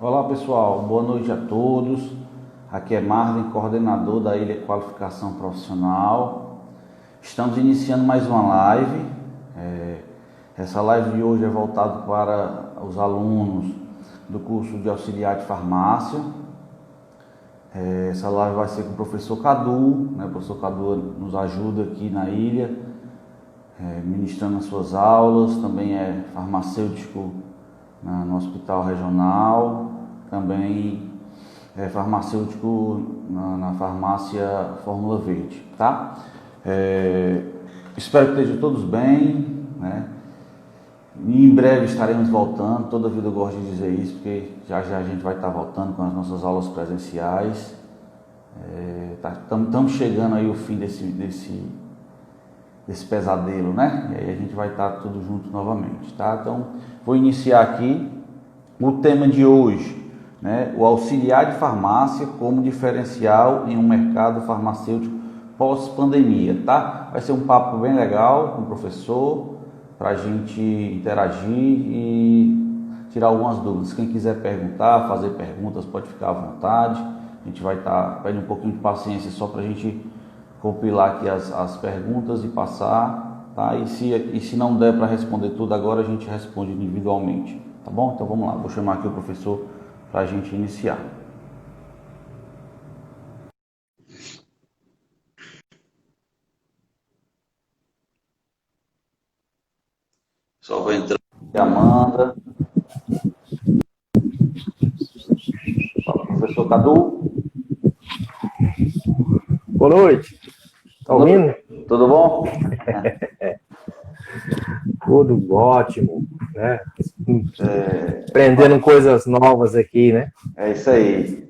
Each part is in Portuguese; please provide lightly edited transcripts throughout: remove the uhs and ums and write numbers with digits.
Olá pessoal, boa noite a todos. Aqui é Marlon, coordenador da Ilha Qualificação Profissional. Estamos iniciando mais uma live. Essa live de hoje é voltada para os alunos do curso de auxiliar de farmácia. Essa live vai ser com o professor Cadu, né? O professor Cadu nos ajuda aqui na ilha, ministrando as suas aulas. Também é farmacêutico no hospital regional, também é farmacêutico na farmácia Fórmula Verde, tá? Espero que estejam todos bem, né? E em breve estaremos voltando. Toda vida eu gosto de dizer isso, porque já a gente vai estar voltando com as nossas aulas presenciais. Estamos chegando aí ao fim desse pesadelo, né? E aí a gente vai estar tudo junto novamente, tá? Então, vou iniciar aqui o tema de hoje, né? O auxiliar de farmácia como diferencial em um mercado farmacêutico pós-pandemia, tá? Vai ser um papo bem legal com o professor, para a gente interagir e tirar algumas dúvidas. Quem quiser perguntar, fazer perguntas, pode ficar à vontade. A gente vai estar pedindo um pouquinho de paciência só para a gente compilar aqui as perguntas e passar, tá? E se não der para responder tudo agora, a gente responde individualmente, tá bom? Então vamos lá, vou chamar aqui o professor para a gente iniciar. Só vou entrar aqui, Amanda. Professor Cadu. Boa noite. Tá ouvindo? Tudo bom? Tudo ótimo, né? Aprendendo coisas novas aqui, né? É isso aí.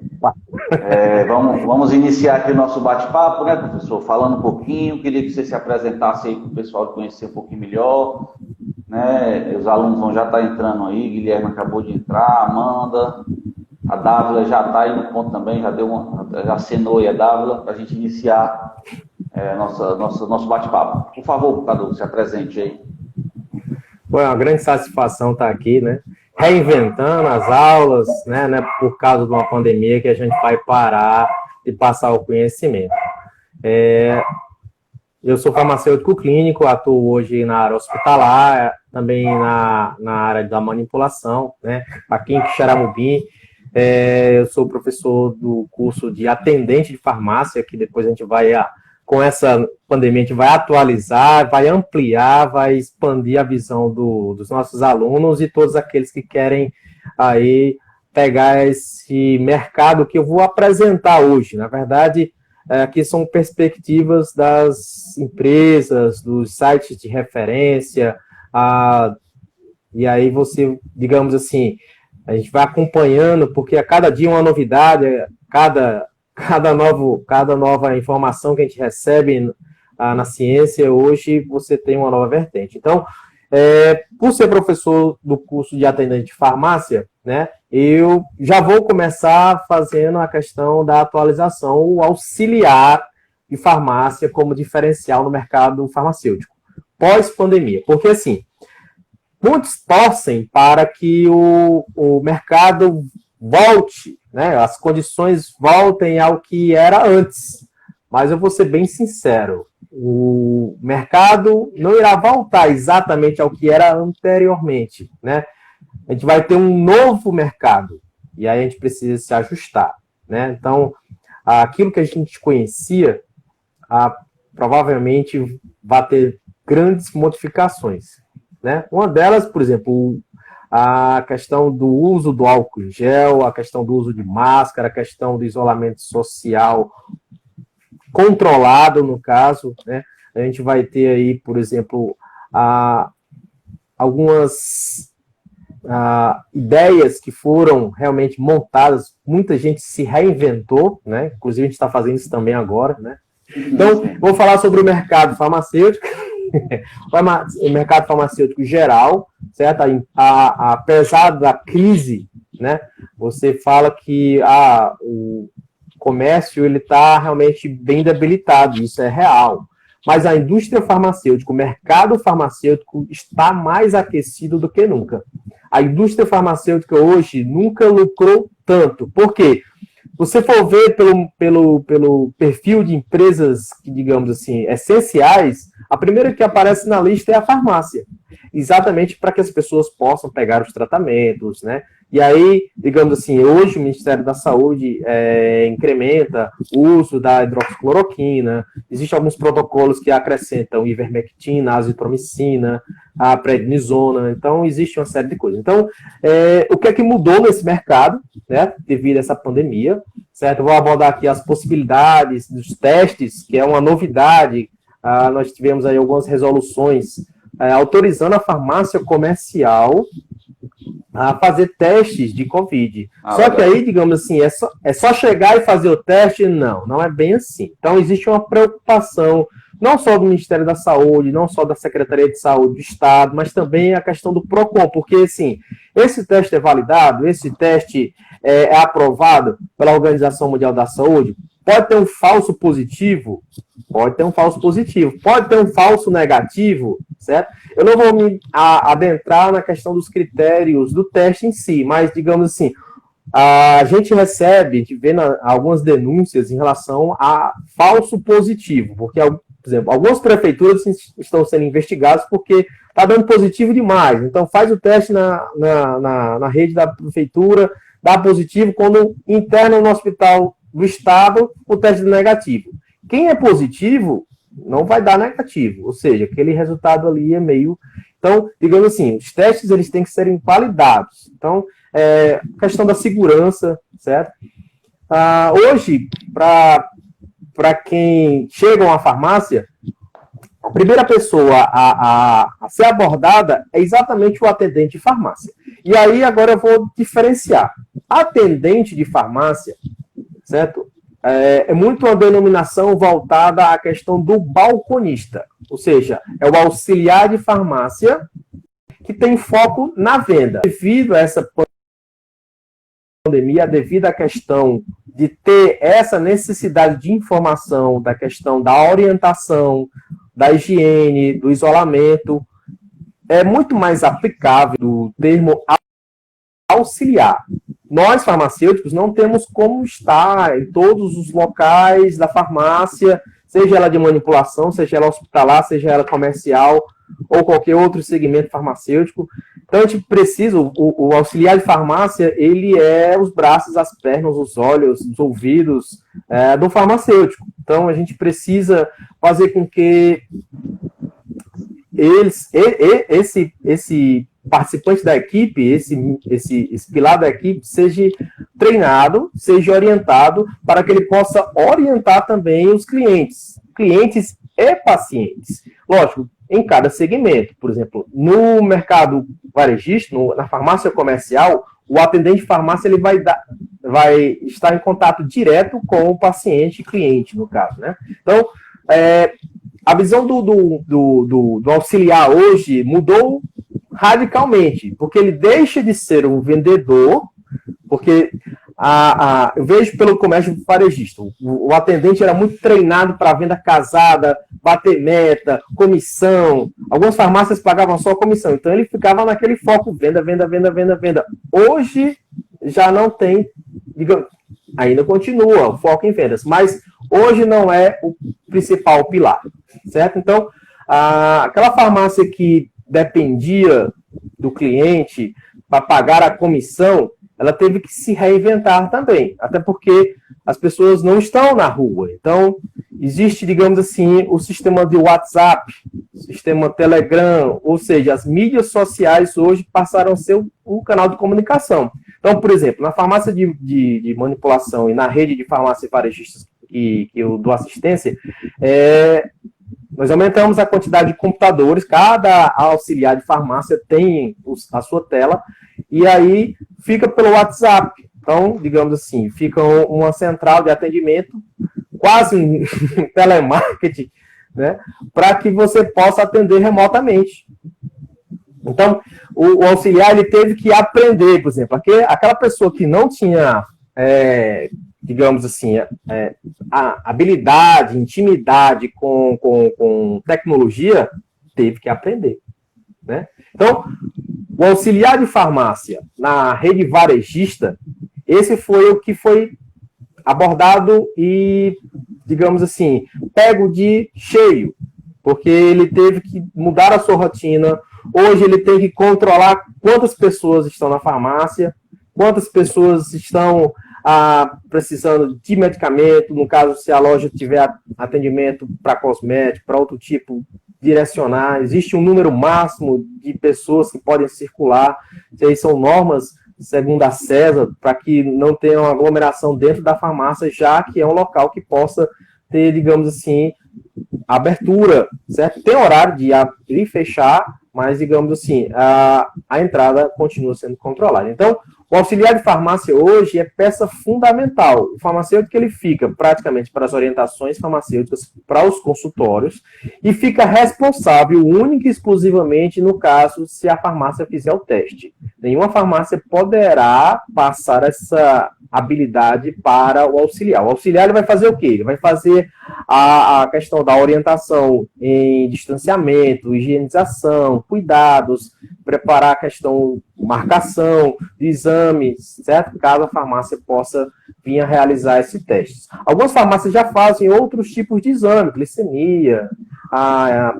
Vamos iniciar aqui o nosso bate-papo, né, professor? Falando um pouquinho, queria que você se apresentasse aí para o pessoal conhecer um pouquinho melhor, né? Os alunos vão já estar entrando aí, Guilherme acabou de entrar, Amanda, a Dávila já está aí no ponto também, já acenou aí a Dávila para a gente iniciar nosso bate-papo. Por favor, Cadu, se apresente aí. Bom, é uma grande satisfação estar aqui, né? Reinventando as aulas, né? Por causa de uma pandemia que a gente vai parar de passar o conhecimento. Eu sou farmacêutico clínico, atuo hoje na área hospitalar, também na área da manipulação, né? Aqui em Quixeramobim. Eu sou professor do curso de atendente de farmácia, que depois a gente vai, com essa pandemia, a gente vai atualizar, vai ampliar, vai expandir a visão dos nossos alunos e todos aqueles que querem aí pegar esse mercado que eu vou apresentar hoje. Na verdade, aqui são perspectivas das empresas, dos sites de referência, e aí você, digamos assim, a gente vai acompanhando, porque a cada dia uma novidade, cada nova informação que a gente recebe na ciência, hoje você tem uma nova vertente. Então, por ser professor do curso de atendente de farmácia, né, eu já vou começar fazendo a questão da atualização, o auxiliar de farmácia como diferencial no mercado farmacêutico, pós-pandemia. Porque, assim, muitos torcem para que o mercado volte, né, as condições voltem ao que era antes. Mas eu vou ser bem sincero, o mercado não irá voltar exatamente ao que era anteriormente, né? A gente vai ter um novo mercado, e aí a gente precisa se ajustar, né? Então, aquilo que a gente conhecia, provavelmente vai ter grandes modificações, né? Uma delas, por exemplo, a questão do uso do álcool em gel, a questão do uso de máscara, a questão do isolamento social controlado, no caso, né? A gente vai ter aí, por exemplo, algumas ideias que foram realmente montadas, muita gente se reinventou, né? Inclusive a gente está fazendo isso também agora, né? Então, vou falar sobre o mercado farmacêutico, o mercado farmacêutico geral, certo? Apesar da crise, né? Você fala que o comércio ele está realmente bem debilitado, isso é real. Mas a indústria farmacêutica, o mercado farmacêutico está mais aquecido do que nunca. a indústria farmacêutica hoje nunca lucrou tanto. Por quê? Você for ver pelo perfil de empresas, digamos assim, essenciais, a primeira que aparece na lista é a farmácia. Exatamente para que as pessoas possam pegar os tratamentos, né? E aí, digamos assim, hoje o Ministério da Saúde incrementa o uso da hidroxicloroquina, existem alguns protocolos que acrescentam ivermectina, azitromicina, a prednisona, então existe uma série de coisas. Então, o que é que mudou nesse mercado, né, devido a essa pandemia, certo? Eu vou abordar aqui as possibilidades dos testes, que é uma novidade. Nós tivemos aí algumas resoluções autorizando a farmácia comercial a fazer testes de Covid. Só que aí, digamos assim, é só chegar e fazer o teste? Não é bem assim. Então, existe uma preocupação, não só do Ministério da Saúde, não só da Secretaria de Saúde do Estado, mas também a questão do PROCON, porque, assim, esse teste é validado, esse teste é aprovado pela Organização Mundial da Saúde, pode ter um falso positivo, pode ter um falso positivo, pode ter um falso negativo, certo? Eu não vou me adentrar na questão dos critérios do teste em si, mas, digamos assim, a gente vê algumas denúncias em relação a falso positivo, porque, por exemplo, algumas prefeituras estão sendo investigadas porque está dando positivo demais, então faz o teste na rede da prefeitura, dá positivo, quando interna no hospital do estado, o teste é negativo. Quem é positivo não vai dar negativo, ou seja, aquele resultado ali é meio... Então, digamos assim, os testes eles têm que serem validados. Então, questão da segurança, certo? Hoje, para quem chega a uma farmácia, a primeira pessoa a ser abordada é exatamente o atendente de farmácia. E aí, agora eu vou diferenciar. Atendente de farmácia, certo? É muito uma denominação voltada à questão do balconista, ou seja, é o auxiliar de farmácia que tem foco na venda. Devido a essa pandemia, devido à questão de ter essa necessidade de informação, da questão da orientação, da higiene, do isolamento, é muito mais aplicável o termo auxiliar. Nós, farmacêuticos, não temos como estar em todos os locais da farmácia, seja ela de manipulação, seja ela hospitalar, seja ela comercial, ou qualquer outro segmento farmacêutico. Então, a gente precisa, o auxiliar de farmácia, ele é os braços, as pernas, os olhos, os ouvidos do farmacêutico. Então, a gente precisa fazer com que esse participante da equipe, esse pilar da equipe, seja treinado, seja orientado, para que ele possa orientar também os clientes e pacientes. Lógico, em cada segmento. Por exemplo, no mercado varejista, na farmácia comercial, o atendente de farmácia ele vai estar em contato direto com o paciente, cliente, no caso, né? Então, a visão do auxiliar hoje mudou radicalmente, porque ele deixa de ser um vendedor, porque eu vejo pelo comércio varejista, o atendente era muito treinado para venda casada, bater meta, comissão. Algumas farmácias pagavam só comissão, então ele ficava naquele foco, venda. Hoje já não tem, digamos, ainda continua o foco em vendas, mas hoje não é o principal pilar, certo? Então, aquela farmácia que dependia do cliente para pagar a comissão, ela teve que se reinventar também, até porque as pessoas não estão na rua. Então, existe, digamos assim, o sistema de WhatsApp, o sistema Telegram, ou seja, as mídias sociais hoje passaram a ser um canal de comunicação. Então, por exemplo, na farmácia de manipulação e na rede de farmácias varejistas que eu dou assistência, nós aumentamos a quantidade de computadores, cada auxiliar de farmácia tem a sua tela, e aí fica pelo WhatsApp. Então, digamos assim, fica uma central de atendimento, quase um telemarketing, né, para que você possa atender remotamente. Então, o auxiliar ele teve que aprender, por exemplo, aquela pessoa que não tinha, digamos assim, a habilidade, intimidade com tecnologia, teve que aprender, né? Então, o auxiliar de farmácia na rede varejista, esse foi o que foi abordado e, digamos assim, pego de cheio, porque ele teve que mudar a sua rotina. Hoje ele tem que controlar quantas pessoas estão na farmácia, quantas pessoas estão precisando de medicamento, no caso, se a loja tiver atendimento para cosmético, para outro tipo, direcionar. Existe um número máximo de pessoas que podem circular, isso aí são normas, segundo a César, para que não tenha uma aglomeração dentro da farmácia, já que é um local que possa ter, digamos assim, abertura, certo? Tem horário de abrir e fechar, mas, digamos assim, a entrada continua sendo controlada. Então, o auxiliar de farmácia hoje é peça fundamental. O farmacêutico ele fica praticamente para as orientações farmacêuticas para os consultórios e fica responsável única e exclusivamente no caso se a farmácia fizer o teste. Nenhuma farmácia poderá passar essa habilidade para o auxiliar. O auxiliar ele vai fazer o quê? Ele vai fazer a questão da orientação em distanciamento, higienização, cuidados, preparar a questão marcação de exames, certo? Caso a farmácia possa vir a realizar esse teste. Algumas farmácias já fazem outros tipos de exame, glicemia, a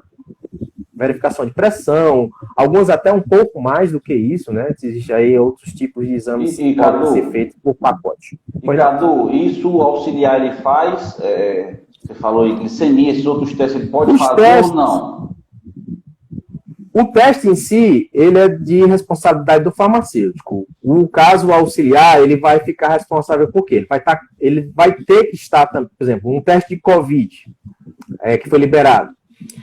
verificação de pressão, algumas até um pouco mais do que isso, né? Existem aí outros tipos de exames que podem ser feitos por pacote. Cadu, isso o auxiliar ele faz, você falou em glicemia, esses outros testes ele pode fazer ou não? O teste em si, ele é de responsabilidade do farmacêutico. No caso, o auxiliar, ele vai ficar responsável por quê? Ele vai ter que estar, por exemplo, um teste de COVID, que foi liberado.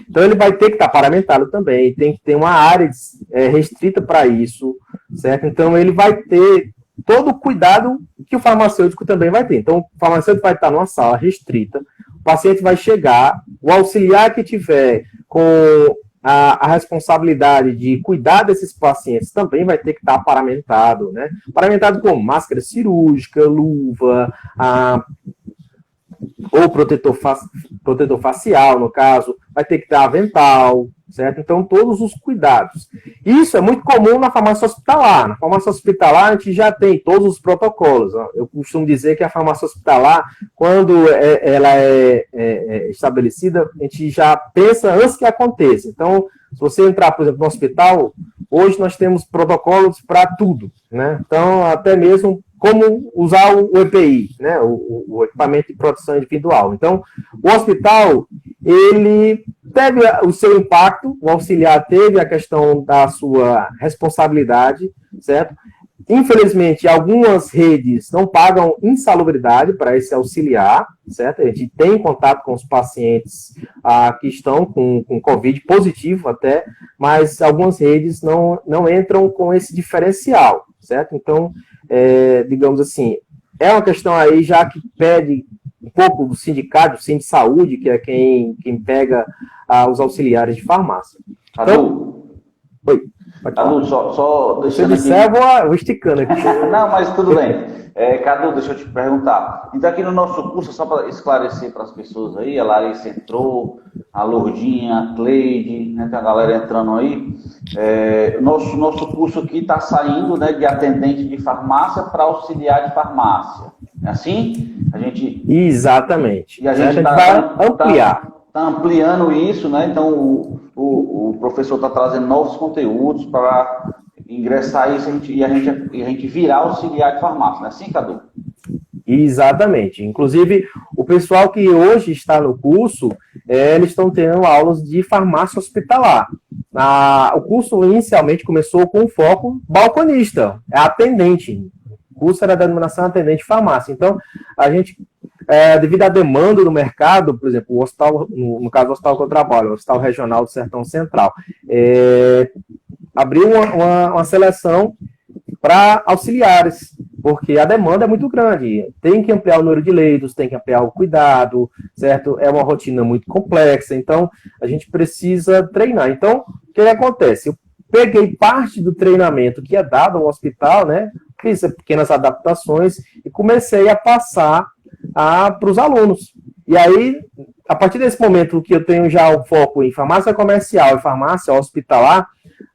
Então, ele vai ter que estar paramentado também, tem que ter uma área restrita para isso, certo? Então, ele vai ter todo o cuidado que o farmacêutico também vai ter. Então, o farmacêutico vai estar numa sala restrita, o paciente vai chegar, o auxiliar que tiver com a responsabilidade de cuidar desses pacientes também vai ter que estar paramentado, né? Paramentado com máscara cirúrgica, luva, ou protetor facial, no caso, vai ter que ter avental, certo? Então, todos os cuidados. Isso é muito comum na farmácia hospitalar. Na farmácia hospitalar, a gente já tem todos os protocolos. Eu costumo dizer que a farmácia hospitalar, quando ela é estabelecida, a gente já pensa antes que aconteça. Então, se você entrar, por exemplo, no hospital, hoje nós temos protocolos para tudo, né? Então, até mesmo como usar o EPI, né? O equipamento de proteção individual. Então, o hospital, ele teve o seu impacto, o auxiliar teve a questão da sua responsabilidade, certo? Infelizmente, algumas redes não pagam insalubridade para esse auxiliar, certo? A gente tem contato com os pacientes que estão com Covid positivo até, mas algumas redes não entram com esse diferencial, certo? Então, digamos assim, é uma questão aí já que pede um pouco do sindicato, do Sindicato de Saúde, que é quem pega os auxiliares de farmácia. Cadu, oi. Cadu, só deixando aqui... eu vou esticando aqui. Não, mas tudo bem. Cadu, deixa eu te perguntar. Então, aqui no nosso curso, só para esclarecer para as pessoas aí, a Larissa entrou, a Lourdinha, a Cleide, né, tem a galera entrando aí. Nosso curso aqui está saindo, né, de atendente de farmácia para auxiliar de farmácia. É assim? Exatamente. E a gente vai ampliar. Está ampliando isso, né? Então, o professor está trazendo novos conteúdos para ingressar isso e a gente virar auxiliar de farmácia, não é assim, Cadu? Exatamente. Inclusive, o pessoal que hoje está no curso, eles estão tendo aulas de farmácia hospitalar. O curso inicialmente começou com o foco balconista, atendente. O curso era da denominação atendente de farmácia. Então, a gente... devido à demanda do mercado, por exemplo, o hospital, no caso do hospital que eu trabalho, o Hospital Regional do Sertão Central, abriu uma seleção para auxiliares, porque a demanda é muito grande. Tem que ampliar o número de leitos, tem que ampliar o cuidado, certo? É uma rotina muito complexa, então a gente precisa treinar. Então, o que acontece? Eu peguei parte do treinamento que é dado ao hospital, né? Fiz pequenas adaptações e comecei a passar para os alunos. E aí, a partir desse momento que eu tenho já o foco em farmácia comercial e farmácia hospitalar,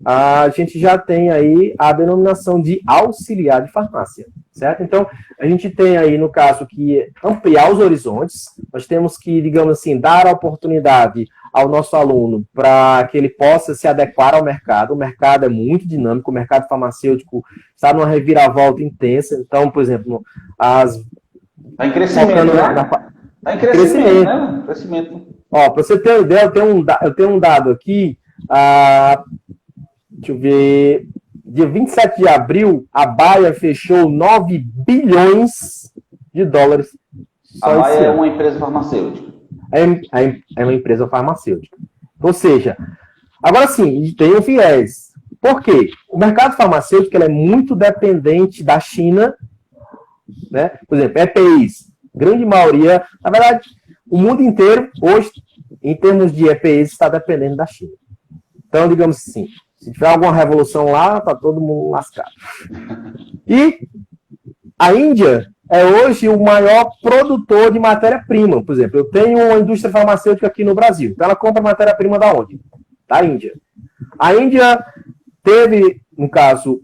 a gente já tem aí a denominação de auxiliar de farmácia, certo? Então, a gente tem aí, no caso, que ampliar os horizontes, nós temos que, digamos assim, dar a oportunidade ao nosso aluno para que ele possa se adequar ao mercado. O mercado é muito dinâmico, o mercado farmacêutico está numa reviravolta intensa. Então, por exemplo, está em crescimento, né? Está em crescimento, né? Crescimento. Ó, para você ter uma ideia, eu tenho um dado aqui, deixa eu ver, dia 27 de abril, a Bayer fechou 9 bilhões de dólares. A Bayer é uma empresa farmacêutica. É uma empresa farmacêutica. Ou seja, agora sim, tem um viés. Por quê? O mercado farmacêutico ele é muito dependente da China, né? Por exemplo, EPIs, grande maioria, na verdade, o mundo inteiro, hoje, em termos de EPIs, está dependendo da China. Então, digamos assim, se tiver alguma revolução lá, está todo mundo lascado. E a Índia é hoje o maior produtor de matéria-prima. Por exemplo, eu tenho uma indústria farmacêutica aqui no Brasil. Então, ela compra matéria-prima da onde? Da Índia. A Índia teve, no caso,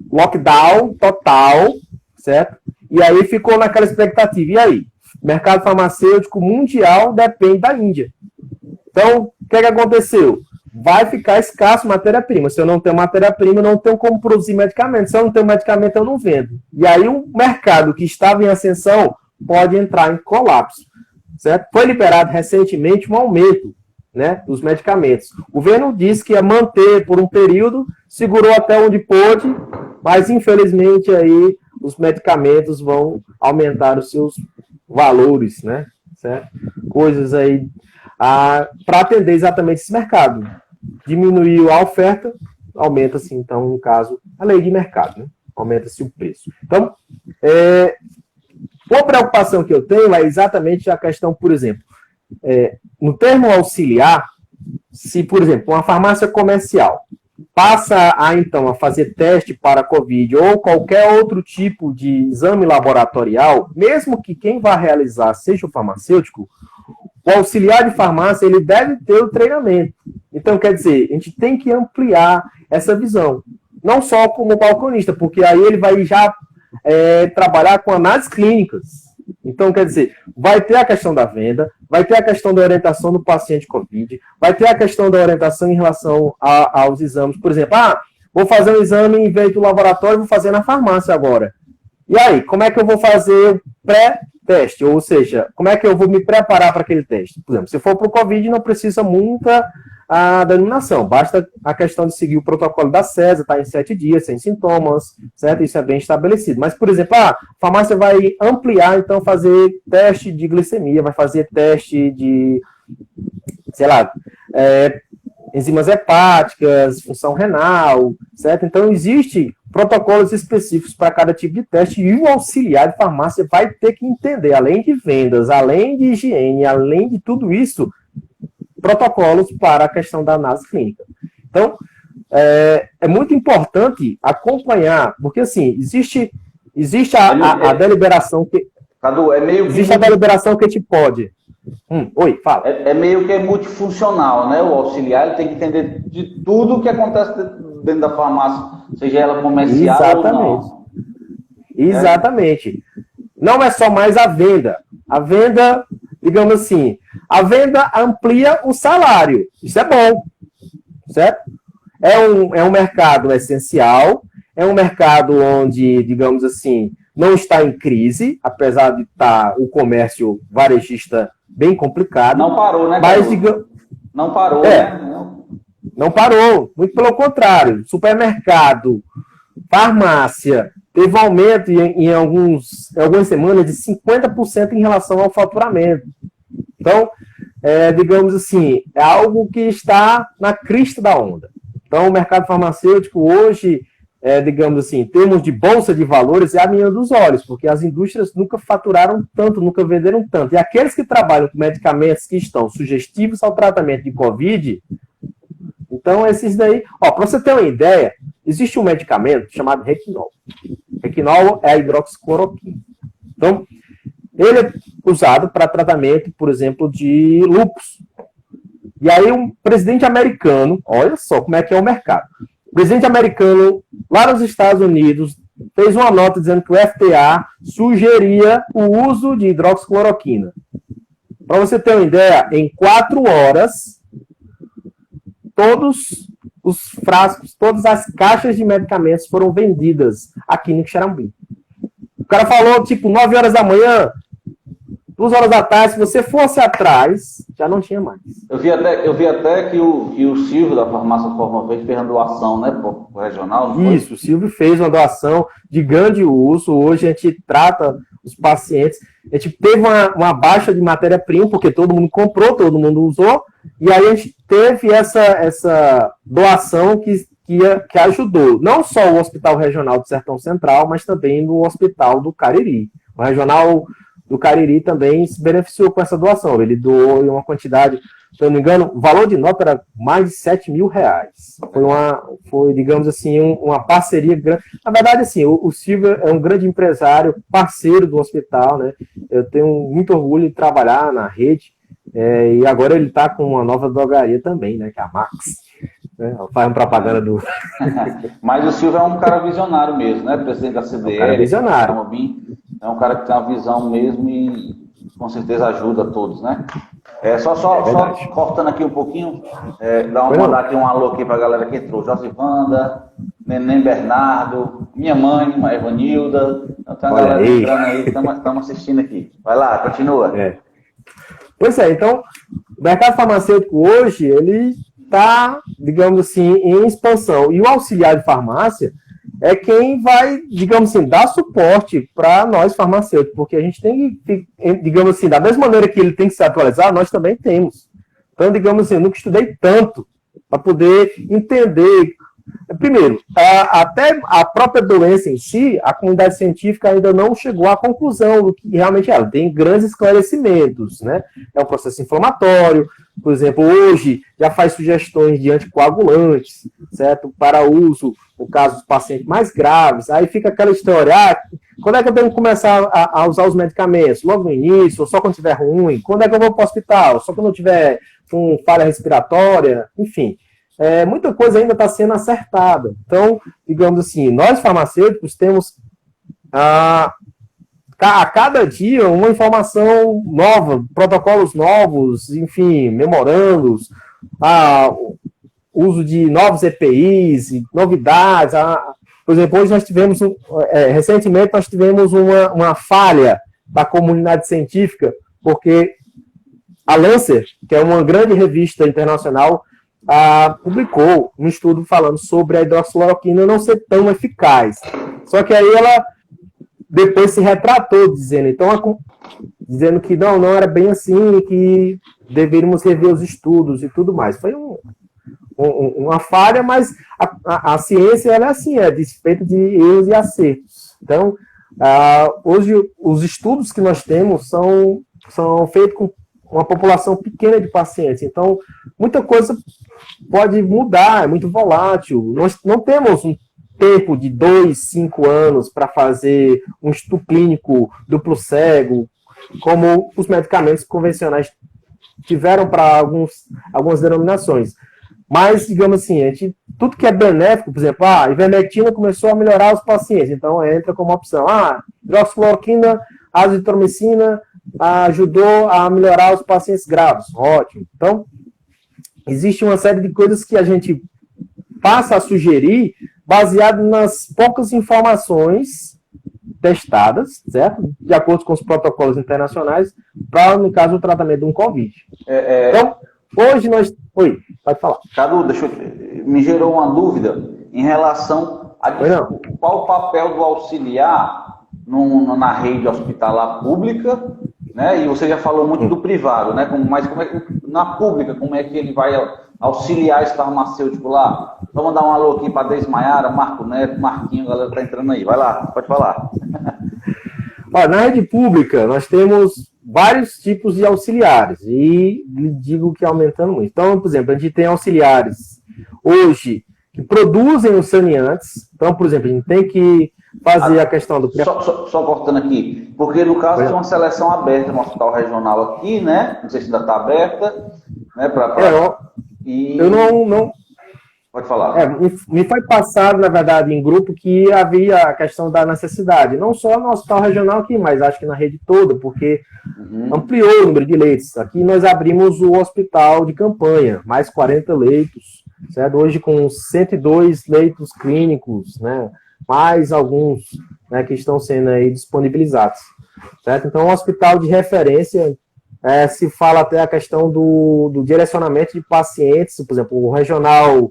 lockdown total, certo? E aí ficou naquela expectativa. E aí? O mercado farmacêutico mundial depende da Índia. Então, o que aconteceu? Vai ficar escasso matéria-prima. Se eu não tenho matéria-prima, eu não tenho como produzir medicamento. Se eu não tenho medicamento, eu não vendo. E aí o mercado que estava em ascensão pode entrar em colapso. Certo? Foi liberado recentemente um aumento, né, dos medicamentos. O governo disse que ia manter por um período, segurou até onde pôde, mas infelizmente aí os medicamentos vão aumentar os seus valores, né? Certo? Coisas aí para atender exatamente esse mercado. Diminuiu a oferta, aumenta-se, então, no caso, a lei de mercado, né? Aumenta-se o preço. Então, uma preocupação que eu tenho é exatamente a questão, por exemplo, no termo auxiliar, se, por exemplo, uma farmácia comercial passa então a fazer teste para COVID ou qualquer outro tipo de exame laboratorial, mesmo que quem vai realizar seja o farmacêutico, o auxiliar de farmácia, ele deve ter o treinamento. Então, quer dizer, a gente tem que ampliar essa visão. Não só como balconista, porque aí ele vai já trabalhar com análises clínicas. Então, quer dizer, vai ter a questão da venda, vai ter a questão da orientação do paciente COVID, vai ter a questão da orientação em relação aos exames. Por exemplo, vou fazer um exame em vez do laboratório, vou fazer na farmácia agora. E aí, como é que eu vou fazer o pré-teste? Ou seja, como é que eu vou me preparar para aquele teste? Por exemplo, se for para o COVID, não precisa muita denominação. Basta a questão de seguir o protocolo da CESA, está em 7 dias, sem sintomas, certo? Isso é bem estabelecido. Mas, por exemplo, a farmácia vai ampliar, então, fazer teste de glicemia, vai fazer teste de, sei lá, enzimas hepáticas, função renal, certo? Então, existe protocolos específicos para cada tipo de teste e o auxiliar de farmácia vai ter que entender, além de vendas, além de higiene, além de tudo isso, protocolos para a questão da análise clínica. Então, é muito importante acompanhar, porque assim, existe a deliberação que... Cadu, existe a deliberação que te pode... Oi, fala. É meio que multifuncional, né? O auxiliar ele tem que entender de tudo o que acontece dentro da farmácia, seja ela comercial ou não. Exatamente. Não é só mais a venda. A venda, digamos assim, a venda amplia o salário. Isso é bom, certo? É um mercado essencial, é um mercado onde, digamos assim, não está em crise, apesar de estar o comércio varejista bem complicado. Não parou, né, mas, não parou, né? Não parou, muito pelo contrário. Supermercado, farmácia, teve um aumento em algumas semanas de 50% em relação ao faturamento. Então, digamos assim, é algo que está na crista da onda. Então, o mercado farmacêutico hoje, digamos assim, em termos de bolsa de valores, é a menina dos olhos, porque as indústrias nunca faturaram tanto, nunca venderam tanto. E aqueles que trabalham com medicamentos que estão sugestivos ao tratamento de COVID, então esses daí... para você ter uma ideia, existe um medicamento chamado Requinol. Requinol é a hidroxicloroquina. Então, ele é usado para tratamento, por exemplo, de lúpus. E aí um presidente americano, olha só como é que é o mercado. O presidente americano, lá nos Estados Unidos, fez uma nota dizendo que o FDA sugeria o uso de hidroxicloroquina. Para você ter uma ideia, em 4 horas, todos os frascos, todas as caixas de medicamentos foram vendidas aqui no Xarambi. O cara falou, tipo, 9 horas da manhã, 2 horas da tarde, se você fosse atrás, já não tinha mais. Eu vi até que o Silvio da Farmácia Forma Verde fez uma doação, né, pro regional. Não Isso, o Silvio fez uma doação de grande uso. Hoje a gente trata os pacientes. A gente teve uma baixa de matéria-prima, porque todo mundo comprou, todo mundo usou, e aí a gente teve essa doação que ajudou, não só o Hospital Regional do Sertão Central, mas também no Hospital do Cariri. O Regional do Cariri também se beneficiou com essa doação. Ele doou uma quantidade, se eu não me engano, o valor de nota era mais de R$7 mil. Foi, digamos assim, uma parceria grande. Na verdade, assim, o Silvio é um grande empresário, parceiro do hospital, né? Eu tenho muito orgulho de trabalhar na rede, e agora ele está com uma nova drogaria também, né? Que é a Max. Né? Faz uma propaganda do... Mas o Silvio é um cara visionário mesmo, né? Presidente da CDL. É um cara visionário. É um cara que tem uma visão mesmo e com certeza ajuda a todos, né? Só cortando aqui um pouquinho, mandar aqui um alô aqui pra galera que entrou. Josivanda, Neném Bernardo, minha mãe, a Evanilda. Então tem uma galera entrando aí, estamos assistindo aqui. Vai lá, continua. Pois é, então, o mercado farmacêutico hoje, ele está, digamos assim, em expansão. E o auxiliar de farmácia é quem vai, digamos assim, dar suporte para nós farmacêuticos, porque a gente tem que, digamos assim, da mesma maneira que ele tem que se atualizar, nós também temos. Então, digamos assim, eu nunca estudei tanto para poder entender. Primeiro, até a própria doença em si, a comunidade científica ainda não chegou à conclusão do que realmente é. Ela tem grandes esclarecimentos, né? É um processo inflamatório, por exemplo, hoje já faz sugestões de anticoagulantes, certo? Para uso, no caso dos pacientes mais graves. Aí fica aquela história, quando é que eu tenho que começar a usar os medicamentos? Logo no início, ou só quando estiver ruim? Quando é que eu vou para o hospital? Só quando eu tiver com falha respiratória? Enfim. Muita coisa ainda está sendo acertada. Então, digamos assim, nós farmacêuticos temos a cada dia uma informação nova, protocolos novos, enfim, memorandos, uso de novos EPIs, novidades. Por exemplo, hoje nós tivemos, recentemente nós tivemos uma falha da comunidade científica, porque a Lancet, que é uma grande revista internacional, publicou um estudo falando sobre a hidroxicloroquina não ser tão eficaz. Só que aí ela depois se retratou, dizendo que não era bem assim, que deveríamos rever os estudos e tudo mais. Foi uma falha, mas a ciência ela é assim, é feita de erros e acertos. Então, hoje os estudos que nós temos são feitos com uma população pequena de pacientes. Então, muita coisa pode mudar, é muito volátil. Nós não temos um tempo de 2, 5 anos para fazer um estudo clínico duplo cego, como os medicamentos convencionais tiveram para algumas denominações. Mas, digamos assim, tudo que é benéfico, por exemplo, a ivermectina começou a melhorar os pacientes, então entra como opção. Hidroxicloroquina, azitromicina ajudou a melhorar os pacientes graves. Ótimo. Então, existe uma série de coisas que a gente passa a sugerir baseado nas poucas informações testadas, certo? De acordo com os protocolos internacionais, para, no caso, o tratamento de um Covid. Então, hoje nós... Oi, pode falar. Cadu, me gerou uma dúvida em relação a qual o papel do auxiliar na rede hospitalar pública, né? E você já falou muito do privado, né? Mas como é que, na pública, como é que ele vai auxiliar esse farmacêutico lá? Vamos dar um alô aqui para Desmaiara, Marco Neto, Marquinho, a galera tá entrando aí. Vai lá, pode falar. Na rede pública, nós temos vários tipos de auxiliares, e digo que aumentando muito. Então, por exemplo, a gente tem auxiliares hoje que produzem os saneantes. Então, por exemplo, a gente tem que fazer a questão do... Só cortando aqui, porque no caso tem uma seleção aberta no hospital regional aqui, né? Não sei se ainda está aberta, né? Eu não Pode falar. me foi passado, na verdade, em grupo que havia a questão da necessidade, não só no hospital regional aqui, mas acho que na rede toda, porque ampliou o número de leitos. Aqui nós abrimos o hospital de campanha, mais 40 leitos, certo? Hoje com 102 leitos clínicos, né? Mais alguns, né, que estão sendo aí disponibilizados, certo? Então, um hospital de referência, se fala até a questão do direcionamento de pacientes, por exemplo, o regional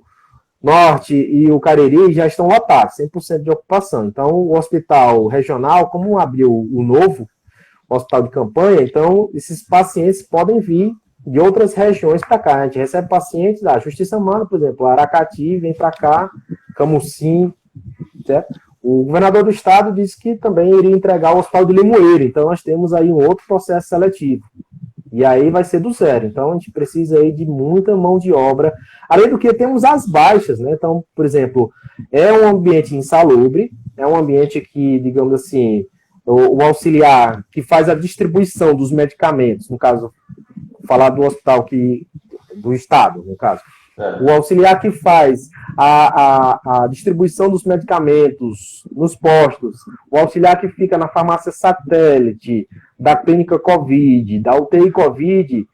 Norte e o Cariri já estão lotados, 100% de ocupação. Então, o hospital regional, como abriu o novo hospital de campanha, então esses pacientes podem vir de outras regiões para cá. A gente recebe pacientes da Justiça Humana, por exemplo, Aracati vem para cá, Camusim, certo? O governador do estado disse que também iria entregar o hospital de Limoeiro, então nós temos aí um outro processo seletivo. E aí vai ser do zero. Então, a gente precisa aí de muita mão de obra. Além do que, temos as baixas, né? Então, por exemplo, é um ambiente insalubre, é um ambiente que, digamos assim, o auxiliar que faz a distribuição dos medicamentos, no caso, falar do hospital do estado, no caso. O auxiliar que faz a distribuição dos medicamentos nos postos, o auxiliar que fica na farmácia satélite, da clínica Covid, da UTI Covid,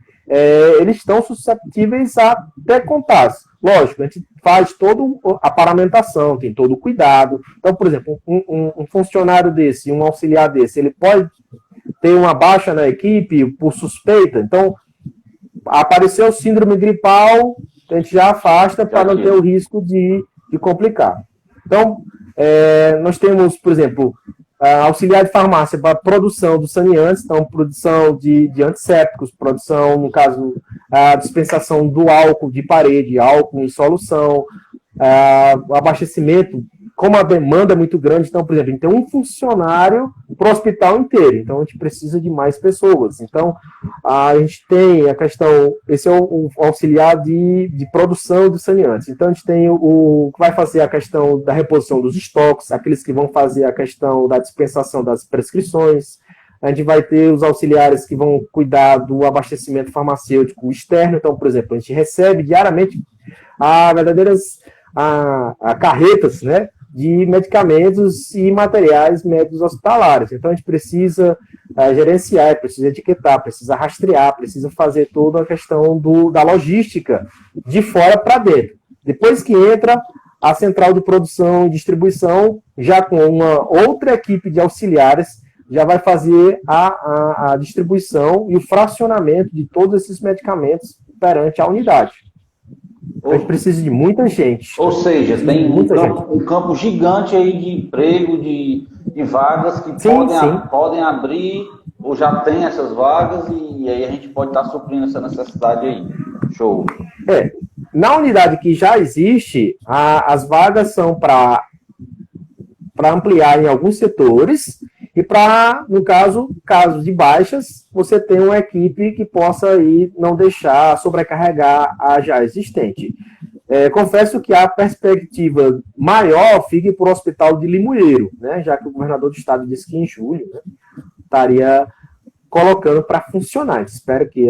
eles estão susceptíveis a ter contágio. Lógico, a gente faz toda a paramentação, tem todo o cuidado. Então, por exemplo, um funcionário desse, um auxiliar desse, ele pode ter uma baixa na equipe por suspeita. Então, apareceu síndrome gripal, a gente já afasta para não ter o risco de complicar. Então, nós temos, por exemplo, auxiliar de farmácia para produção dos saneantes, então produção de antissépticos, produção, no caso, a dispensação do álcool de parede, álcool em solução, o abastecimento, como a demanda é muito grande, então, por exemplo, a gente tem um funcionário para o hospital inteiro, então a gente precisa de mais pessoas. Então, a gente tem a questão, esse é o auxiliar de produção dos saneantes. Então, a gente tem o que vai fazer a questão da reposição dos estoques, aqueles que vão fazer a questão da dispensação das prescrições. A gente vai ter os auxiliares que vão cuidar do abastecimento farmacêutico externo. Então, por exemplo, a gente recebe diariamente verdadeiras carretas, né, de medicamentos e materiais médicos hospitalares. Então, a gente precisa gerenciar, precisa etiquetar, precisa rastrear, precisa fazer toda a questão da logística de fora para dentro. Depois que entra a central de produção e distribuição, já com uma outra equipe de auxiliares, já vai fazer a distribuição e o fracionamento de todos esses medicamentos perante a unidade. A gente precisa de muita gente. Ou seja, tem um campo gigante aí de emprego, de vagas que podem abrir, ou já tem essas vagas, e aí a gente pode estar suprindo essa necessidade aí. Show. Na unidade que já existe, as vagas são para ampliar em alguns setores, e para, no caso de baixas, você tem uma equipe que possa aí não deixar sobrecarregar a já existente. Confesso que a perspectiva maior fique para o hospital de Limoeiro, né, já que o governador do estado disse que em julho, né, estaria colocando para funcionar. Espero que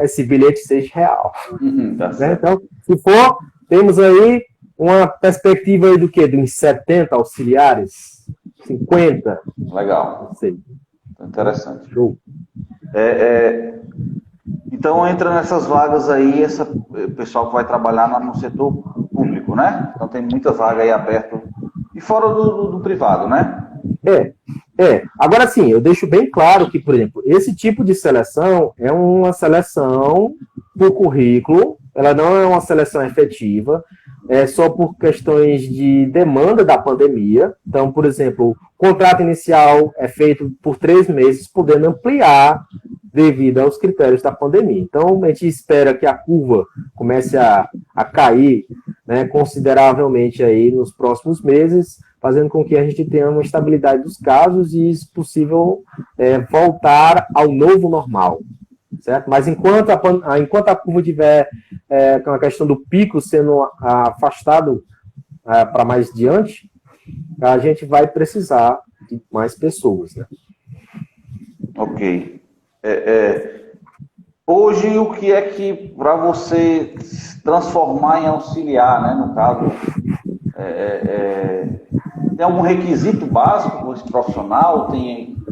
esse bilhete seja real. Né? Então, se for, temos aí uma perspectiva aí do quê? De uns 70 auxiliares? 50? Legal. Não sei. Interessante. Show. Então, entra nessas vagas aí, o pessoal que vai trabalhar no setor público, né? Então, tem muita vaga aí aberta. E fora do privado, né? Agora sim, eu deixo bem claro que, por exemplo, esse tipo de seleção é uma seleção por currículo, ela não é uma seleção efetiva, é só por questões de demanda da pandemia. Então, por exemplo, o contrato inicial é feito por 3 meses, podendo ampliar devido aos critérios da pandemia. Então, a gente espera que a curva comece a cair, né, consideravelmente aí nos próximos meses, fazendo com que a gente tenha uma estabilidade dos casos e, se possível, voltar ao novo normal. Certo? Mas enquanto a curva tiver com a questão do pico sendo afastado para mais diante, a gente vai precisar de mais pessoas. Né? Ok. Hoje, o que é que, para você se transformar em auxiliar, né, no caso, tem algum requisito básico para esse profissional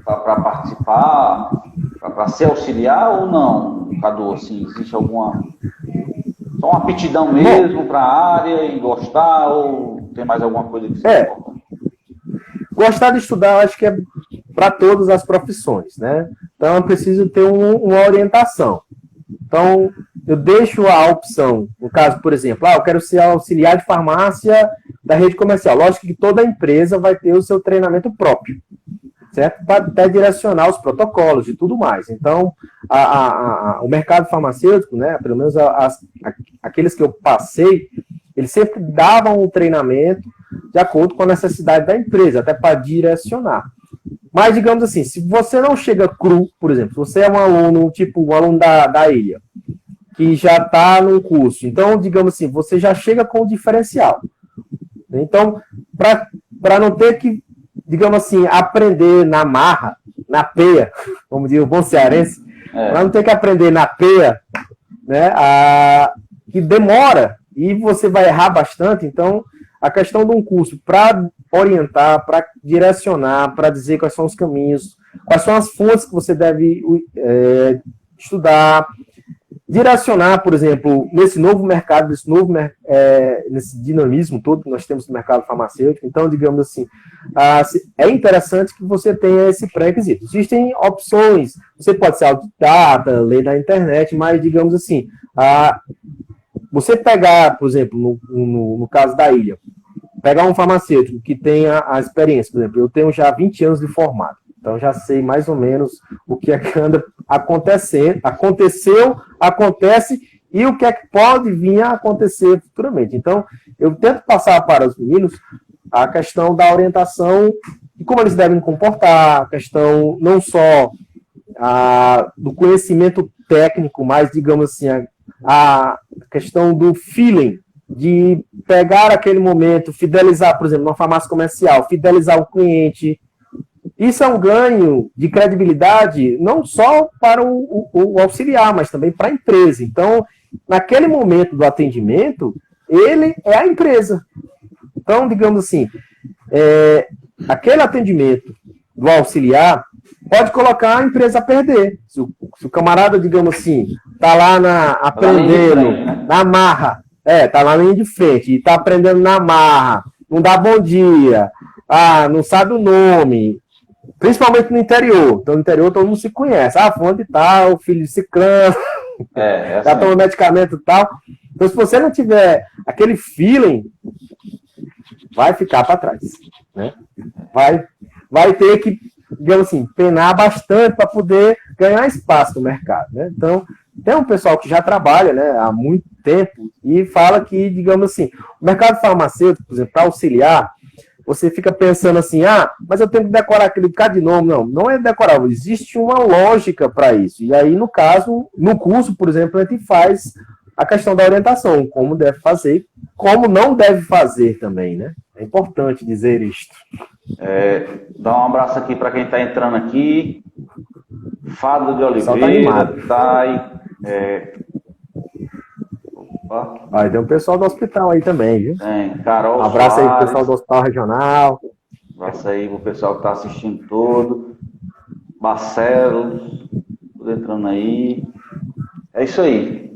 para participar, para ser auxiliar ou não, Cadu? Assim, existe alguma... Só uma aptidão mesmo para a área e gostar, ou tem mais alguma coisa que você importa? Gostar de estudar, eu acho que é para todas as profissões, né? Então, eu preciso ter uma orientação. Então, eu deixo a opção, no caso, por exemplo, eu quero ser auxiliar de farmácia da rede comercial. Lógico que toda empresa vai ter o seu treinamento próprio, certo? Para até direcionar os protocolos e tudo mais. Então, o mercado farmacêutico, né, pelo menos aqueles que eu passei, eles sempre davam um treinamento de acordo com a necessidade da empresa, até para direcionar. Mas, digamos assim, se você não chega cru, por exemplo, se você é um aluno, tipo um aluno da ilha, que já está no curso, então, digamos assim, você já chega com o diferencial. Então, para não ter que, digamos assim, aprender na marra, na peia, como diz o bom cearense, para não ter que aprender na peia, né, que demora e você vai errar bastante. Então, a questão de um curso para orientar, para direcionar, para dizer quais são os caminhos, quais são as fontes que você deve estudar, direcionar, por exemplo, nesse novo mercado, nesse dinamismo todo que nós temos no mercado farmacêutico. Então, digamos assim, é interessante que você tenha esse pré-requisito. Existem opções, você pode ser autodidata, ler na internet, mas, digamos assim, você pegar, por exemplo, no caso da ilha, pegar um farmacêutico que tenha a experiência, por exemplo, eu tenho já 20 anos de formado, então já sei mais ou menos o que é que anda acontecendo, acontece e o que é que pode vir a acontecer futuramente. Então, eu tento passar para os meninos a questão da orientação e como eles devem comportar, a questão não só do conhecimento técnico, mas, digamos assim, a questão do feeling, de pegar aquele momento, fidelizar, por exemplo, numa farmácia comercial, fidelizar o cliente. Isso é um ganho de credibilidade não só para o auxiliar, mas também para a empresa. Então, naquele momento do atendimento, ele é a empresa. Então, digamos assim, aquele atendimento do auxiliar pode colocar a empresa a perder. Se o camarada, digamos assim, está lá aprendendo na marra, tá lá na linha de frente, e tá aprendendo na marra, não dá bom dia, não sabe o nome, principalmente no interior. Então, no interior todo mundo se conhece. Fulano de tal, filho de ciclano, já toma medicamento e tal. Então, se você não tiver aquele feeling, vai ficar para trás, né? Vai ter que, digamos assim, penar bastante para poder ganhar espaço no mercado, né? Então, tem um pessoal que já trabalha, né, há muito tempo e fala que, digamos assim, o mercado farmacêutico, por exemplo, para auxiliar, você fica pensando assim, mas eu tenho que decorar aquele bocado de nome. Não é decorável, existe uma lógica para isso. E aí, no caso, no curso, por exemplo, a gente faz a questão da orientação, como deve fazer, como não deve fazer também, né? É importante dizer isto. Dá um abraço aqui para quem está entrando aqui. Fado de Oliveira, Thay. Tem um pessoal do hospital aí também, viu? Tem, Carol. Um abraço Soares, aí pro pessoal do Hospital Regional. Um abraço aí pro pessoal que está assistindo todo. Barcelos, tudo entrando aí. É isso aí.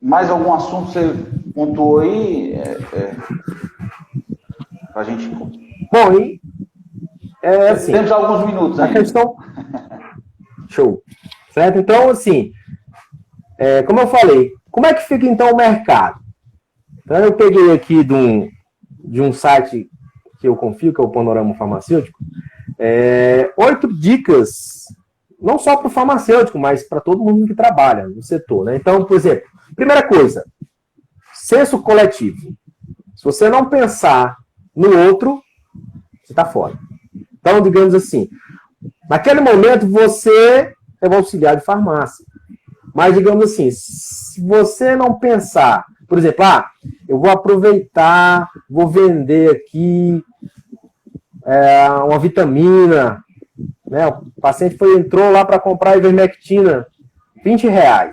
Mais algum assunto que você pontuou aí? Pra gente. Bom, e assim, temos alguns minutos ainda. A questão. Show. Certo? Então, assim, como eu falei, como é que fica então o mercado? Então, eu peguei aqui de um site que eu confio, que é o Panorama Farmacêutico, 8 dicas, não só para o farmacêutico, mas para todo mundo que trabalha no setor, né? Então, por exemplo, primeira coisa, senso coletivo. Se você não pensar no outro, você está fora. Então, digamos assim, naquele momento você é um auxiliar de farmácia. Mas, digamos assim, se você não pensar, por exemplo, eu vou aproveitar, vou vender aqui uma vitamina né? O paciente entrou lá para comprar ivermectina, R$20.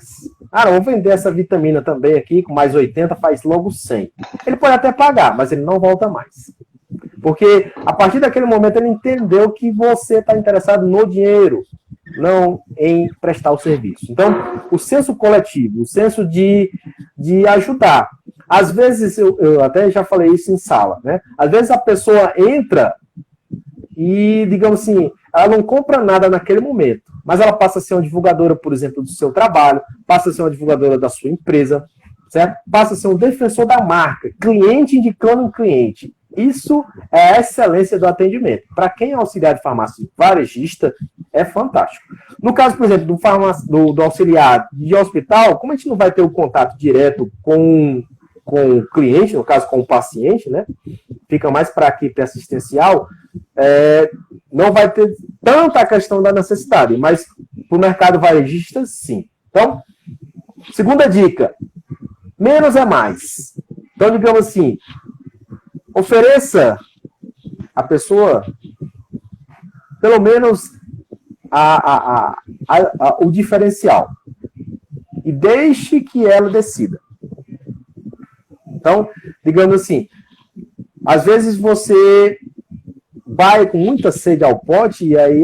Ah, não, vou vender essa vitamina também aqui, com mais 80, faz logo 100. Ele pode até pagar, mas ele não volta mais. Porque a partir daquele momento ele entendeu que você está interessado no dinheiro, não em prestar o serviço. Então, o senso coletivo, o senso de ajudar. Às vezes, eu até já falei isso em sala, né? Às vezes a pessoa entra e, digamos assim, ela não compra nada naquele momento, mas ela passa a ser uma divulgadora, por exemplo, do seu trabalho, passa a ser uma divulgadora da sua empresa, certo? Passa a ser um defensor da marca, cliente indicando um cliente. Isso é a excelência do atendimento. Para quem é auxiliar de farmácia varejista, é fantástico. No caso, por exemplo, do auxiliar de hospital, como a gente não vai ter o contato direto com o cliente, no caso com o paciente, né? Fica mais para a equipe assistencial, não vai ter tanta questão da necessidade, mas para o mercado varejista, sim. Então, segunda dica, menos é mais. Então, digamos assim, ofereça à pessoa pelo menos o diferencial e deixe que ela decida. Então, digamos assim, às vezes você vai com muita sede ao pote e aí,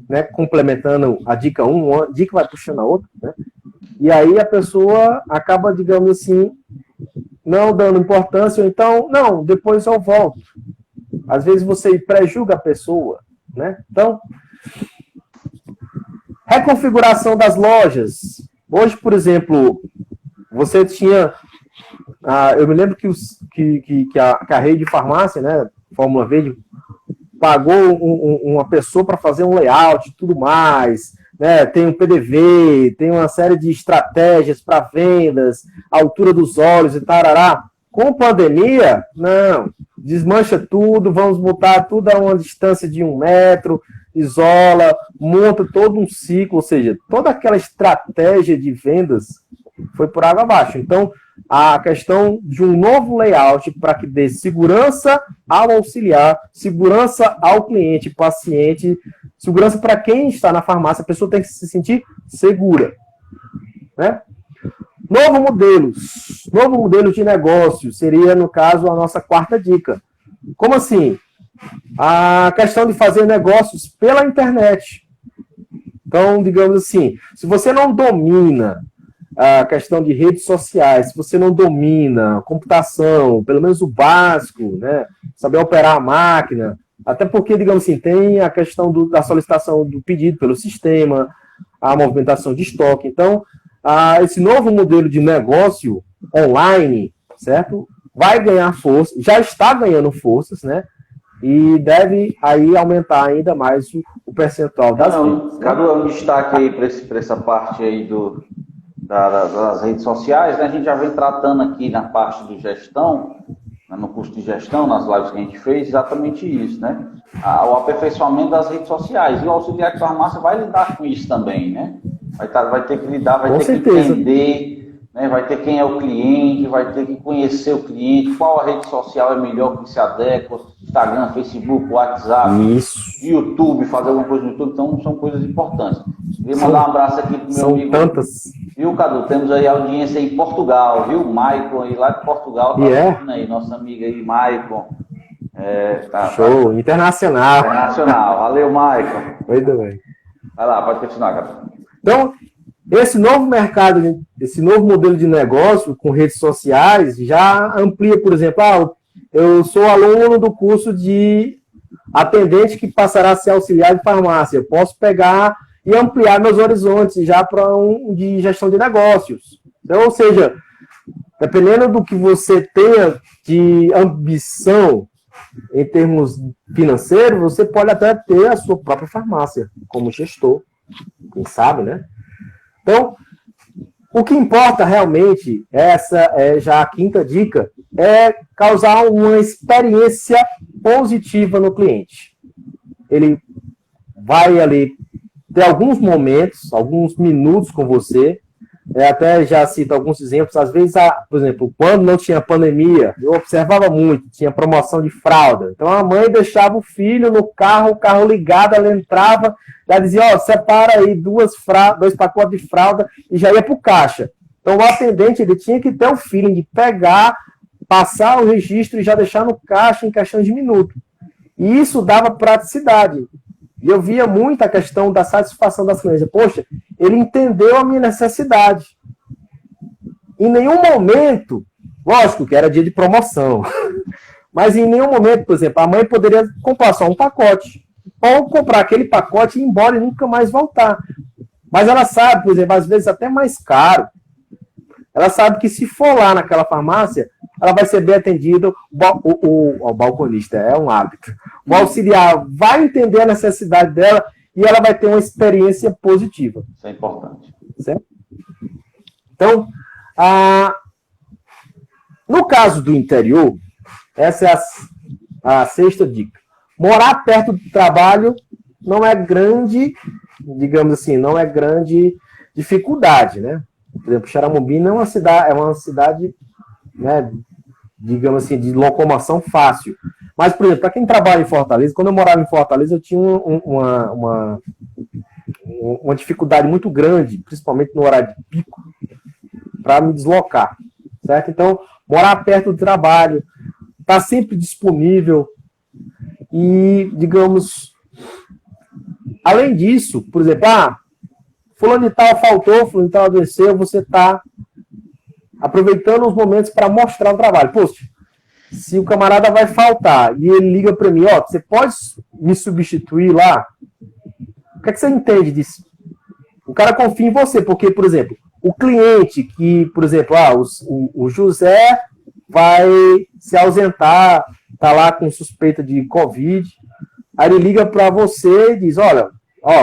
né, complementando a dica 1, uma dica vai puxando a outra, né? E aí a pessoa acaba, digamos assim, não dando importância, ou então, não, depois eu volto. Às vezes você pré-julga a pessoa, né? Então, reconfiguração das lojas. Hoje, por exemplo, você tinha... eu me lembro que a rede de farmácia, né, Fórmula Verde, pagou uma pessoa para fazer um layout e tudo mais, né? Tem um PDV, tem uma série de estratégias para vendas, altura dos olhos e tarará. Com pandemia, não, desmancha tudo, vamos botar tudo a uma distância de 1 metro, isola, monta todo um ciclo, ou seja, toda aquela estratégia de vendas foi por água abaixo. Então, a questão de um novo layout para que dê segurança ao auxiliar, segurança ao cliente, paciente, segurança para quem está na farmácia, a pessoa tem que se sentir segura, né? Novo modelo de negócio seria, no caso, a nossa quarta dica. Como assim? A questão de fazer negócios pela internet. Então, digamos assim, se você não domina a questão de redes sociais, se você não domina computação, pelo menos o básico, né, saber operar a máquina, até porque, digamos assim, tem a questão da solicitação do pedido pelo sistema, a movimentação de estoque. Então, esse novo modelo de negócio online, certo? Vai ganhar força, já está ganhando forças, né? E deve aí aumentar ainda mais o percentual das vendas. Cadu, um destaque aí para essa parte aí das redes sociais, né? A gente já vem tratando aqui na parte de gestão, né, no curso de gestão, nas lives que a gente fez, exatamente isso, né? O aperfeiçoamento das redes sociais. E o auxiliar de farmácia vai lidar com isso também, né? Vai ter que lidar, vai ter que entender, né? Vai ter quem é o cliente, vai ter que conhecer o cliente, qual a rede social é melhor que se adequa, Instagram, Facebook, WhatsApp, YouTube, fazer alguma coisa no YouTube, então são coisas importantes. Queria mandar um abraço aqui pro meu amigo. São tantas. Viu, Cadu? Temos aí audiência em Portugal, viu? Maicon aí lá de Portugal, tá aí, nossa amiga aí, Maicon. Show, internacional. Internacional, valeu, Maicon. Muito bem. Vai lá, pode continuar, Cadu. Então, esse novo mercado, esse novo modelo de negócio com redes sociais já amplia, por exemplo, eu sou aluno do curso de atendente que passará a ser auxiliar de farmácia. Eu posso pegar e ampliar meus horizontes já para de gestão de negócios. Então, ou seja, dependendo do que você tenha de ambição em termos financeiros, você pode até ter a sua própria farmácia como gestor. Quem sabe, né? Então, o que importa realmente, essa é já a quinta dica, é causar uma experiência positiva no cliente. Ele vai ali ter alguns momentos, alguns minutos com você, até já cito alguns exemplos, às vezes, por exemplo, quando não tinha pandemia, eu observava muito, tinha promoção de fralda. Então a mãe deixava o filho no carro, o carro ligado, ela entrava, já dizia, ó, separa aí dois pacotes de fralda e já ia para o caixa. Então o atendente, ele tinha que ter o feeling de pegar, passar o registro e já deixar no caixa em questão de minuto. E isso dava praticidade. E eu via muito a questão da satisfação das crianças. Poxa, ele entendeu a minha necessidade. Em nenhum momento, lógico que era dia de promoção, mas em nenhum momento, por exemplo, a mãe poderia comprar só um pacote, ou comprar aquele pacote e ir embora e nunca mais voltar. Mas ela sabe, por exemplo, às vezes até mais caro, ela sabe que se for lá naquela farmácia, ela vai ser bem atendida, o balconista, é um hábito. O auxiliar vai entender a necessidade dela e ela vai ter uma experiência positiva. Isso é importante. Certo? Então, no caso do interior, essa é a sexta dica. Morar perto do trabalho não é grande, digamos assim, não é grande dificuldade, né? Por exemplo, Xaramubim é uma cidade, né, digamos assim, de locomoção fácil. Mas, por exemplo, para quem trabalha em Fortaleza, quando eu morava em Fortaleza, eu tinha uma dificuldade muito grande, principalmente no horário de pico, para me deslocar, certo? Então, morar perto do trabalho, estar sempre disponível e, digamos, além disso, por exemplo, fulano de tal faltou, fulano de tal adoeceu, você está aproveitando os momentos para mostrar o trabalho. Poxa, se o camarada vai faltar e ele liga para mim, ó, você pode me substituir lá? O que é que você entende disso? O cara confia em você, porque, por exemplo, o cliente que, por exemplo, o José vai se ausentar, tá lá com suspeita de Covid, aí ele liga para você e diz, olha,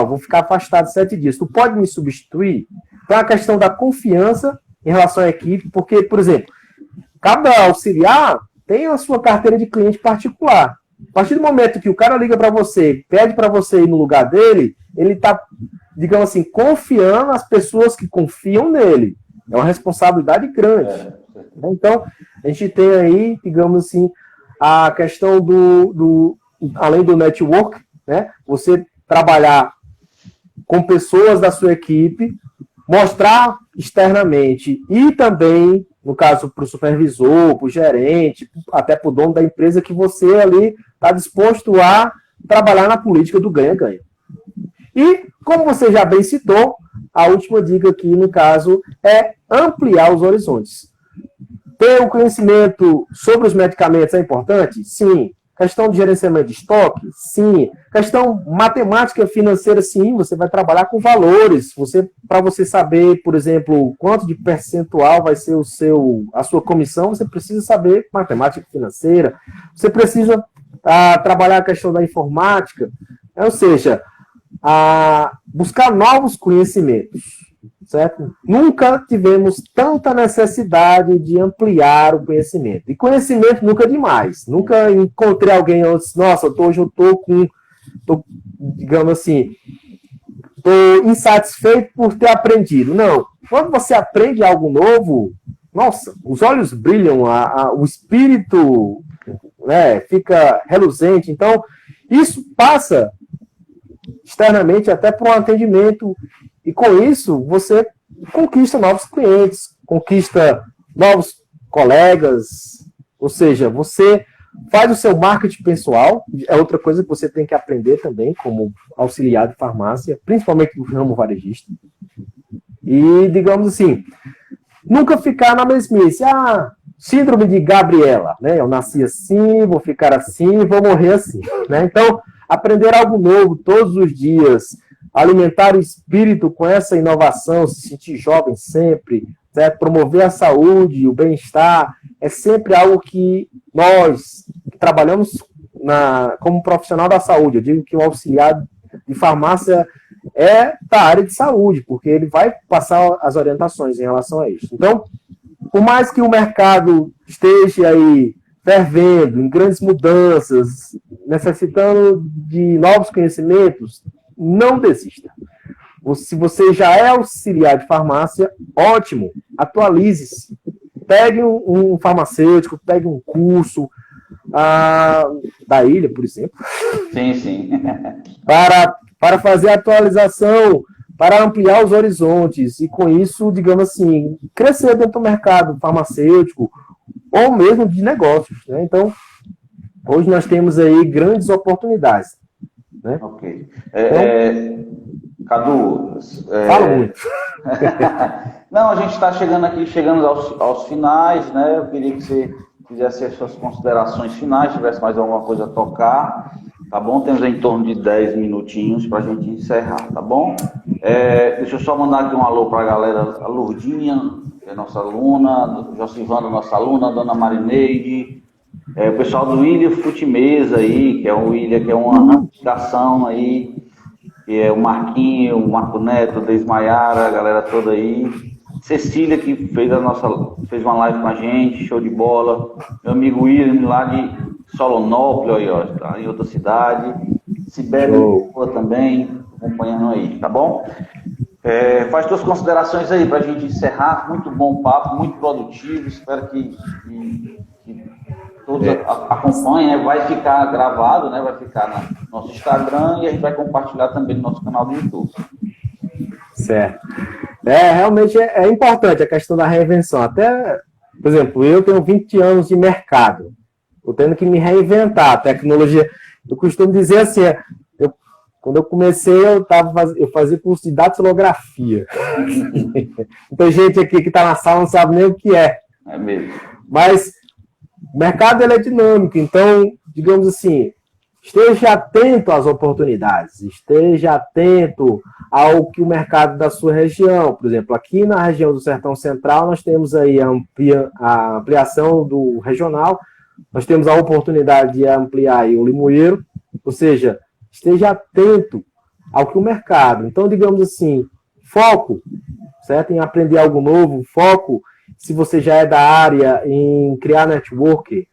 vou ficar afastado 7 dias, tu pode me substituir? Então, a questão da confiança em relação à equipe, porque, por exemplo, cada auxiliar tem a sua carteira de cliente particular. A partir do momento que o cara liga para você, pede para você ir no lugar dele, ele está, digamos assim, confiando nas pessoas que confiam nele. É uma responsabilidade grande. Então, a gente tem aí, digamos assim, a questão além do network, né? Você trabalhar com pessoas da sua equipe, mostrar externamente e também, no caso, para o supervisor, para o gerente, até para o dono da empresa, que você ali está disposto a trabalhar na política do ganha-ganha. E, como você já bem citou, a última dica aqui, no caso, é ampliar os horizontes. Ter o conhecimento sobre os medicamentos é importante? Sim. Questão de gerenciamento de estoque? Sim. Questão matemática financeira? Sim. Você vai trabalhar com valores. Para você saber, por exemplo, quanto de percentual vai ser a sua comissão, você precisa saber matemática financeira. Você precisa trabalhar a questão da informática. Ou seja, buscar novos conhecimentos. Certo? Nunca tivemos tanta necessidade de ampliar o conhecimento. E conhecimento nunca é demais. Nunca encontrei alguém e disse, nossa, hoje eu estou, digamos assim, estou insatisfeito por ter aprendido. Não. Quando você aprende algo novo, nossa, os olhos brilham, o espírito, né, fica reluzente. Então, isso passa externamente até por um atendimento. E com isso, você conquista novos clientes, conquista novos colegas, ou seja, você faz o seu marketing pessoal, é outra coisa que você tem que aprender também, como auxiliar de farmácia, principalmente no ramo varejista. E, digamos assim, nunca ficar na mesmice. Síndrome de Gabriela, né? Eu nasci assim, vou ficar assim, vou morrer assim, né? Então, aprender algo novo todos os dias, alimentar o espírito com essa inovação, se sentir jovem sempre, certo? Promover a saúde, o bem-estar, é sempre algo que nós que trabalhamos como profissional da saúde, eu digo que o auxiliar de farmácia é da área de saúde, porque ele vai passar as orientações em relação a isso. Então, por mais que o mercado esteja aí fervendo, em grandes mudanças, necessitando de novos conhecimentos, não desista. Se você já é auxiliar de farmácia, ótimo, atualize-se. Pegue um farmacêutico, pegue um curso da Ilha, por exemplo. Sim, sim. Para fazer a atualização, para ampliar os horizontes e, com isso, digamos assim, crescer dentro do mercado farmacêutico ou mesmo de negócios, né? Então, hoje nós temos aí grandes oportunidades, né? Ok. Então, Cadu, falo muito. Não, a gente está chegando aos finais, né? Eu queria que você fizesse as suas considerações finais, tivesse mais alguma coisa a tocar, tá bom? Temos em torno de 10 minutinhos para a gente encerrar, tá bom? Deixa eu só mandar aqui um alô para a galera, a Lourdinha, que é nossa aluna, Jocivanda, nossa aluna, a Dona Marineide, o pessoal do Ilha Futimesa aí, que é uma ramificação aí, que é o Marquinho, o Marco Neto, o Desmaiara, a galera toda aí. Cecília, que fez uma live com a gente, show de bola. Meu amigo William, lá de Solonópolis, aí, ó, tá em outra cidade. Sibério também, acompanhando aí, tá bom? Faz suas considerações aí para a gente encerrar. Muito bom papo, muito produtivo. Espero que todos acompanhem, né? Vai ficar gravado, né? Vai ficar no nosso Instagram e a gente vai compartilhar também no nosso canal do YouTube. Certo. Realmente é importante a questão da reinvenção. Até, por exemplo, eu tenho 20 anos de mercado. Estou tendo que me reinventar. A tecnologia, eu costumo dizer assim, quando eu comecei, eu fazia curso de datilografia. Muita gente aqui que está na sala não sabe nem o que é. É mesmo. Mas o mercado ele é dinâmico, então, digamos assim, esteja atento às oportunidades, esteja atento ao que o mercado da sua região, por exemplo, aqui na região do Sertão Central, nós temos aí a ampliação do regional, nós temos a oportunidade de ampliar aí o limoeiro, ou seja, esteja atento ao que o mercado, então, digamos assim, foco, certo? Em aprender algo novo, foco, se você já é da área, em criar network,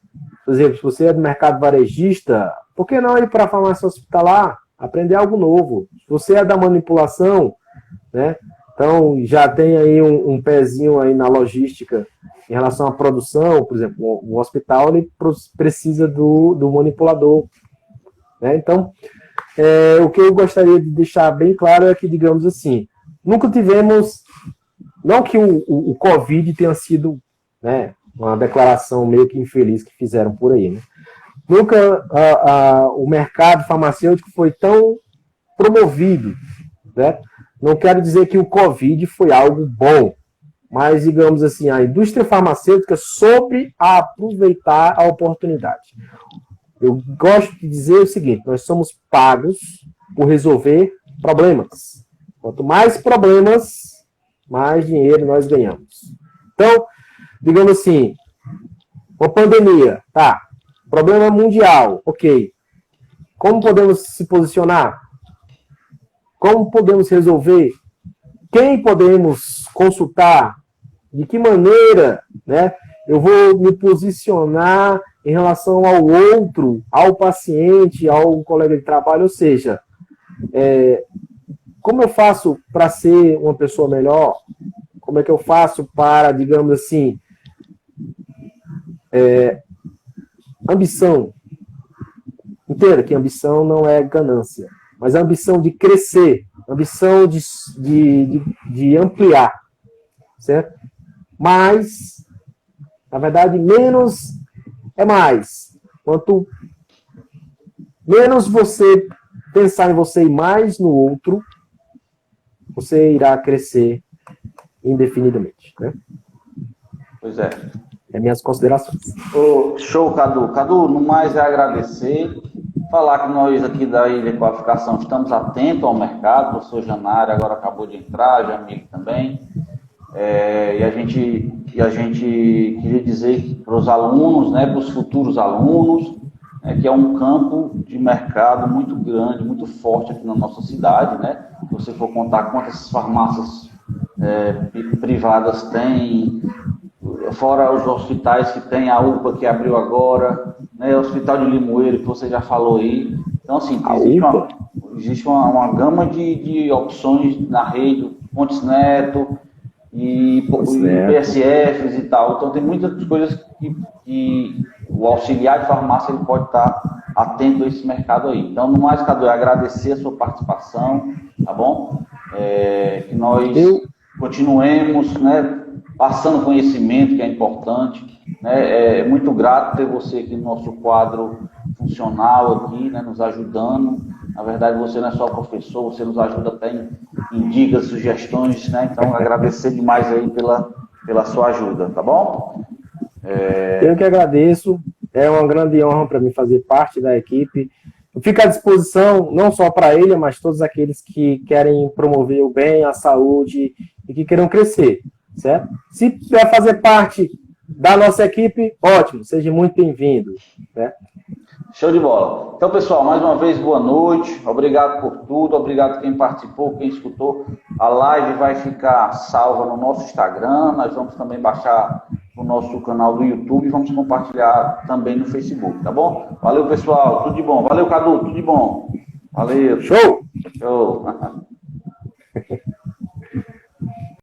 por exemplo, se você é do mercado varejista, por que não ir para a farmácia hospitalar, aprender algo novo? Se você é da manipulação, né? Então já tem aí um pezinho aí na logística em relação à produção, por exemplo, o hospital ele precisa do manipulador, né? Então, o que eu gostaria de deixar bem claro é que, digamos assim, nunca tivemos, não que o Covid tenha sido, né, uma declaração meio que infeliz que fizeram por aí, né? Nunca o mercado farmacêutico foi tão promovido, né? Não quero dizer que o Covid foi algo bom, mas, digamos assim, a indústria farmacêutica soube aproveitar a oportunidade. Eu gosto de dizer o seguinte, nós somos pagos por resolver problemas. Quanto mais problemas, mais dinheiro nós ganhamos. Então, digamos assim, uma pandemia, tá? Problema mundial, ok. Como podemos se posicionar? Como podemos resolver? Quem podemos consultar? De que maneira, né, eu vou me posicionar em relação ao outro, ao paciente, ao colega de trabalho? Ou seja, como eu faço para ser uma pessoa melhor? Como é que eu faço para, digamos assim, ambição? Entenda que ambição não é ganância, mas a ambição de crescer, ambição de ampliar, certo? Mas, na verdade, menos é mais. Quanto menos você pensar em você e mais no outro, você irá crescer indefinidamente, né? Pois é. Minhas considerações. Show, Cadu. Cadu, no mais é agradecer. Falar que nós aqui da Ilha Qualificação estamos atentos ao mercado. O professor Janário agora acabou de entrar, Jamil também. E a gente queria dizer para os alunos, né, para os futuros alunos, que é um campo de mercado muito grande, muito forte aqui na nossa cidade, né? Se você for contar quantas farmácias privadas tem, fora os hospitais que tem, a UPA que abriu agora, né, o Hospital de Limoeiro, que você já falou aí, Então, assim, existe uma gama de opções na rede, Pontes Neto e PSFs e tal. Então, tem muitas coisas que o auxiliar de farmácia ele pode estar atento a esse mercado aí. Então, no mais, Cadu, é agradecer a sua participação, tá bom? Que nós continuemos, né, passando conhecimento, que é importante. Né? É muito grato ter você aqui no nosso quadro funcional aqui, né, nos ajudando. Na verdade, você não é só professor, você nos ajuda até em dicas, sugestões, né? Então, agradecer demais aí pela sua ajuda, tá bom? Eu que agradeço, é uma grande honra para mim fazer parte da equipe. Eu fico à disposição, não só para ele, mas todos aqueles que querem promover o bem, a saúde e que queiram crescer, certo? Se puder fazer parte da nossa equipe, ótimo, seja muito bem-vindo, certo? Show de bola. Então, pessoal, mais uma vez, boa noite. Obrigado por tudo. Obrigado quem participou, quem escutou. A live vai ficar salva no nosso Instagram. Nós vamos também baixar o nosso canal do YouTube e vamos compartilhar também no Facebook, tá bom? Valeu, pessoal. Tudo de bom. Valeu, Cadu. Tudo de bom. Valeu. Show! Show.